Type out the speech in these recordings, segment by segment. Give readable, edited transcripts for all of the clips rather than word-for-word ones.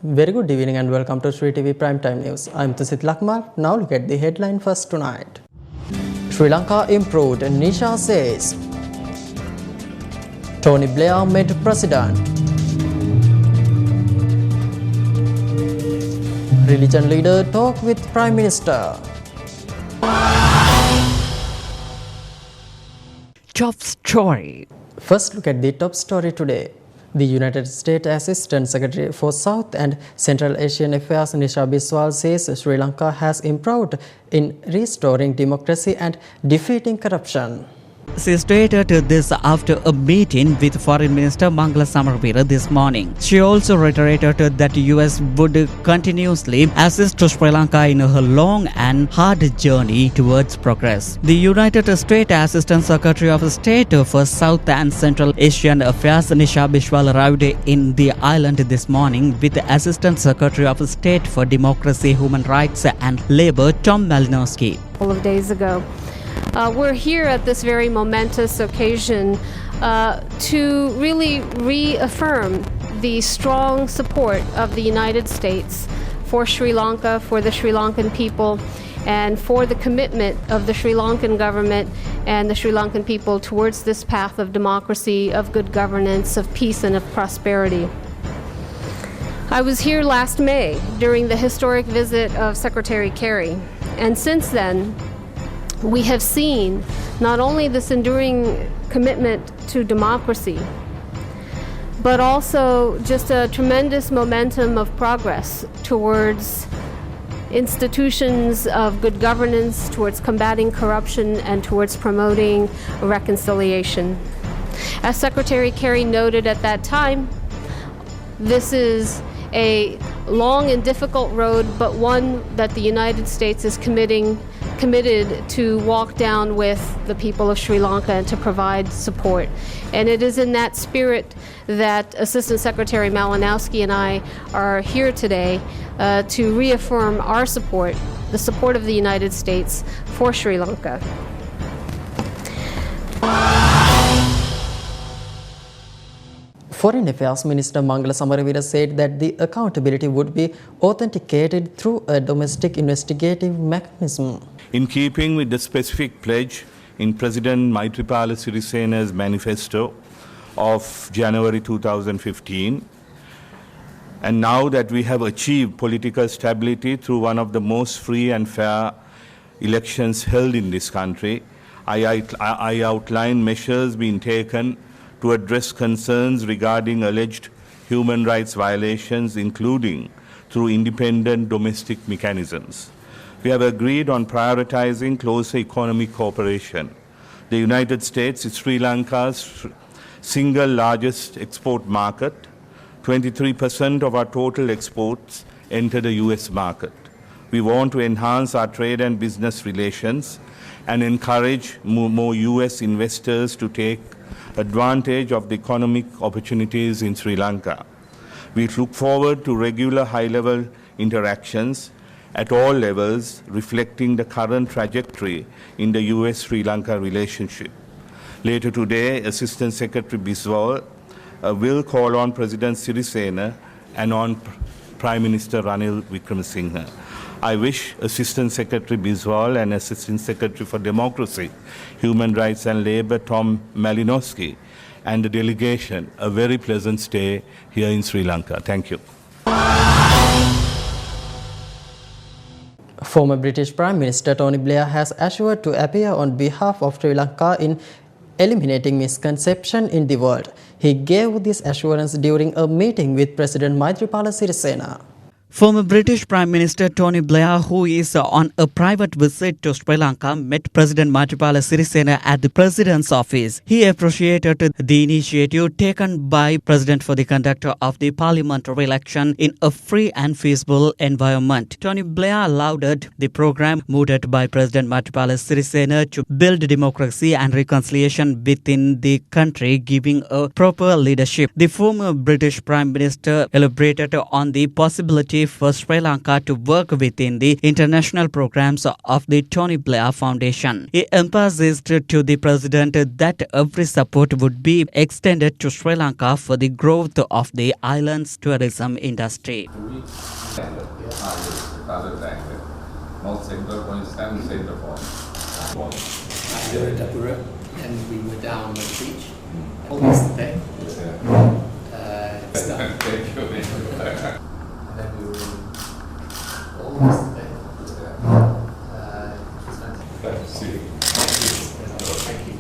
Very good evening and welcome to Sri TV Primetime News. I'm Tusit Lakmal. Now look at the headline first tonight. Sri Lanka improved, Nisha says. Tony Blair met President. Religion leader talk with Prime Minister. Top story. First look at the top story today. The United States Assistant Secretary for South and Central Asian Affairs Nisha Biswal says Sri Lanka has improved in restoring democracy and defeating corruption. She stated this after a meeting with Foreign Minister Mangala Samaraweera this morning. She also reiterated that the US would continuously assist Sri Lanka in her long and hard journey towards progress. The United States Assistant Secretary of State for South and Central Asian Affairs Nisha Biswal arrived in the island this morning with Assistant Secretary of State for Democracy, Human Rights and Labor Tom Malinowski. A couple of days ago. We're here at this very momentous occasion to really reaffirm the strong support of the United States for Sri Lanka, for the Sri Lankan people, and for the commitment of the Sri Lankan government and the Sri Lankan people towards this path of democracy, of good governance, of peace, and of prosperity. I was here last May during the historic visit of Secretary Kerry, and since then, we have seen not only this enduring commitment to democracy, but also just a tremendous momentum of progress towards institutions of good governance, towards combating corruption, and towards promoting reconciliation. As Secretary Kerry noted at that time, this is a long and difficult road, but one that the United States is committed to walk down with the people of Sri Lanka and to provide support. And it is in that spirit that Assistant Secretary Malinowski and I are here today to reaffirm our support, the support of the United States for Sri Lanka. Foreign Affairs Minister Mangala Samaraweera said that the accountability would be authenticated through a domestic investigative mechanism. In keeping with the specific pledge in President Maithripala Sirisena's manifesto of January 2015, and now that we have achieved political stability through one of the most free and fair elections held in this country, I outline measures being taken to address concerns regarding alleged human rights violations, including through independent domestic mechanisms. We have agreed on prioritizing closer economic cooperation. The United States is Sri Lanka's single largest export market. 23% of our total exports enter the US market. We want to enhance our trade and business relations and encourage more US investors to take advantage of the economic opportunities in Sri Lanka. We look forward to regular high-level interactions at all levels, reflecting the current trajectory in the US-Sri Lanka relationship. Later today, Assistant Secretary Biswal will call on President Sirisena and on Prime Minister Ranil Wickremesinghe. I wish Assistant Secretary Biswal and Assistant Secretary for Democracy, Human Rights and Labor Tom Malinowski and the delegation a very pleasant stay here in Sri Lanka. Thank you. Former British Prime Minister Tony Blair has assured to appear on behalf of Sri Lanka in eliminating misconception in the world. He gave this assurance during a meeting with President Maithripala Sirisena. Former British Prime Minister Tony Blair, who is on a private visit to Sri Lanka, met President Maithripala Sirisena at the President's office. He appreciated the initiative taken by President for the conduct of the parliamentary election in a free and peaceful environment. Tony Blair lauded the program mooted by President Maithripala Sirisena to build democracy and reconciliation within the country, giving a proper leadership. The former British Prime Minister elaborated on the possibility initiative for Sri Lanka to work within the international programs of the Tony Blair Foundation. He emphasized to the president that every support would be extended to Sri Lanka for the growth of the island's tourism industry. North Central Queensland Centre for and we were down on the beach. Always the day. Thank you. And then we were always the day. Let's see. Thank you.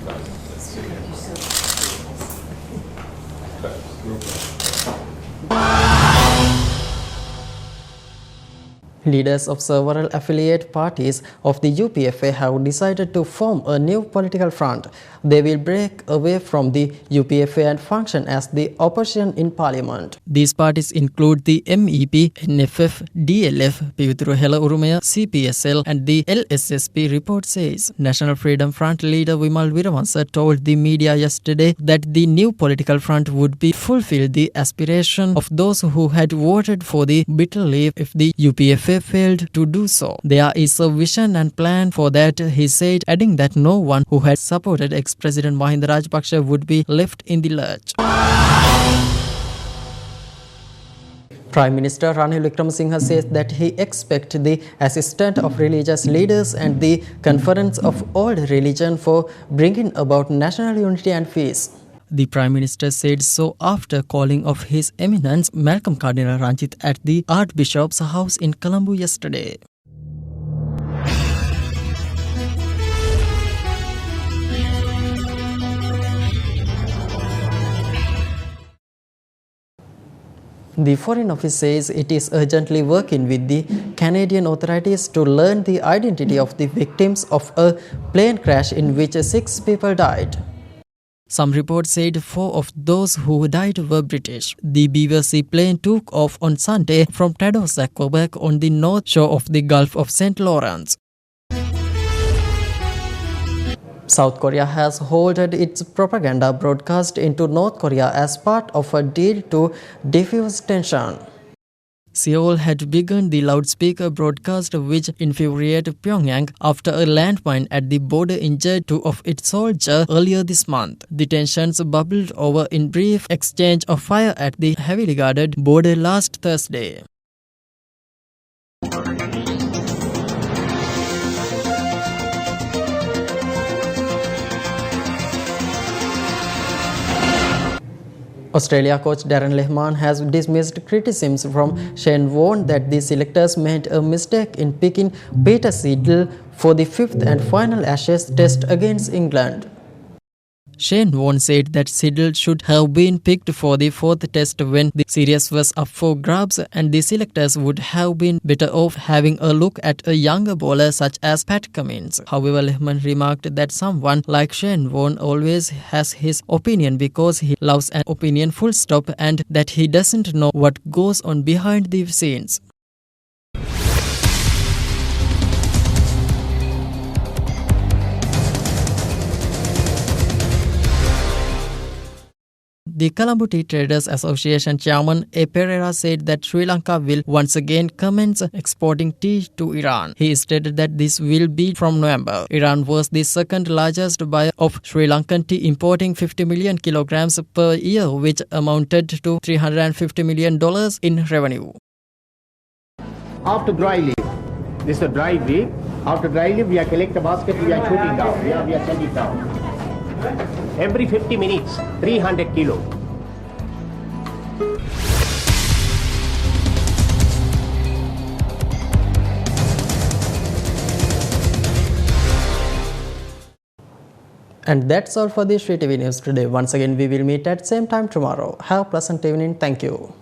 Leaders of several affiliate parties of the UPFA have decided to form a new political front. They will break away from the UPFA and function as the opposition in parliament. These parties include the MEP, NFF, DLF, Pivithuru Hela Urumaya, CPSL and the LSSP, report says. National Freedom Front leader Vimal Wiravansa told the media yesterday that the new political front would be fulfill the aspiration of those who had voted for the bitter leave if the UPFA failed to do so. There is a vision and plan for that, he said, adding that no one who had supported ex-President Mahinda Rajapaksa would be left in the lurch. Prime Minister Ranil Wickremesinghe says that he expects the assistance of religious leaders and the Conference of All Religion for bringing about national unity and peace. The Prime Minister said so after calling of His Eminence Malcolm Cardinal Ranjith at the Archbishop's house in Colombo yesterday. The Foreign Office says it is urgently working with the Canadian authorities to learn the identity of the victims of a plane crash in which 6 people died. Some reports said 4 of those who died were British. The BBC plane took off on Sunday from Tadoussac, Quebec on the north shore of the Gulf of St. Lawrence. South Korea has halted its propaganda broadcast into North Korea as part of a deal to diffuse tension. Seoul had begun the loudspeaker broadcast which infuriated Pyongyang after a landmine at the border injured 2 of its soldiers earlier this month. The tensions bubbled over in brief exchange of fire at the heavily guarded border last Thursday. Australia coach Darren Lehmann has dismissed criticisms from Shane Warne that the selectors made a mistake in picking Peter Siddle for the 5th and final Ashes test against England. Shane Warne said that Siddle should have been picked for the 4th test when the series was up for grabs, and the selectors would have been better off having a look at a younger bowler such as Pat Cummins. However, Lehmann remarked that someone like Shane Warne always has his opinion because he loves an opinion full stop, and that he doesn't know what goes on behind the scenes. The Colombo Tea Traders Association chairman A. Pereira said that Sri Lanka will once again commence exporting tea to Iran. He stated that this will be from November. Iran was the second largest buyer of Sri Lankan tea, importing 50 million kilograms per year, which amounted to $350 million in revenue. After dry leaf, this is a dry leaf. After dry leaf, we are collect the basket, we are shooting down. We are sending down. Every 50 minutes, 300 kilo. And that's all for the Sri TV News today. Once again, we will meet at same time tomorrow. Have a pleasant evening. Thank you.